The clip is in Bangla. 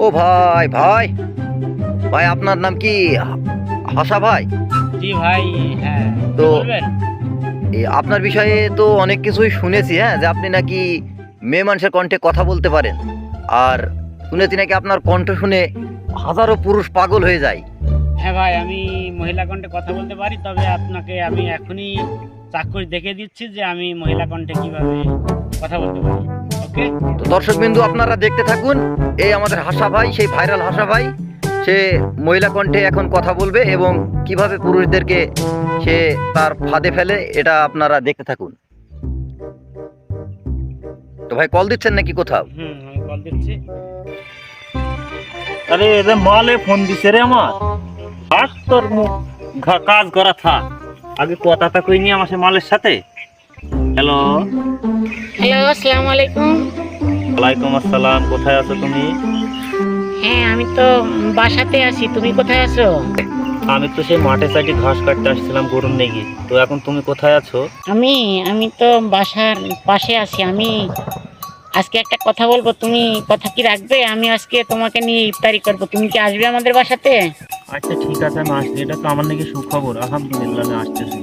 ও ভাই ভাই ভাই, আপনার নাম কি? হাসা ভাই? জি ভাই। হ্যাঁ, তো বলবেন। আপনার বিষয়ে তো অনেক কিছুই শুনেছি, হ্যাঁ, যে আপনি নাকি মেয়ে মানুষের কণ্ঠে কথা বলতে পারেন। আর শুনেছি নাকি আপনার কণ্ঠ শুনে হাজারো পুরুষ পাগল হয়ে যায়। হ্যাঁ ভাই, আমি মহিলা কণ্ঠে কথা বলতে পারি, তবে আপনাকে আমি এখনই চাক্ষুষ দেখে দিচ্ছি যে আমি মহিলা কণ্ঠে কিভাবে কথা বলতে পারি। ওকে। তো দর্শক বিন্দু, আপনারা দেখতে থাকুন। এই আমাদের হাসা ভাই, সেই ভাইরাল হাসা ভাই, সে মহিলা কণ্ঠে এখন কথা বলবে এবং কিভাবে পুরুষদেরকে সে তার ফাঁদে ফেলে, এটা আপনারা দেখতে থাকুন। তো ভাই, কল দিচ্ছেন নাকি কোথাও? আমি কল দিচ্ছি। আরে এদের মালে ফোন দিছে রে আমার। আর তোর মুখ কাজ করা থাক, আগে কথাটা কই নি আমার সে মালের সাথে। হ্যালো। হ্যালো, আসসালামু আলাইকুম। ওয়ালাইকুম আসসালাম, কোথায় আছো তুমি? হ্যাঁ, আমি তো বাসাতে আছি। তুমি কোথায় আছো? আমি তো সেই মাঠে সাইডে ঘাস কাটতে আসছিলাম গরুর নেগি। তো এখন তুমি কোথায় আছো? আমি আমি তো বাসার পাশে আছি। আমি আজকে একটা কথা বলবো, তুমি কথা কি রাখবে? আমি আজকে তোমাকে নিয়ে ইফতারি করব, তুমি কি আসবে আমাদের বাসাতে? আচ্ছা ঠিক আছে, আমি আসছি। এটা তো আমার নাকি সুখবর, আলহামদুলিল্লাহ আমি আসতেছি।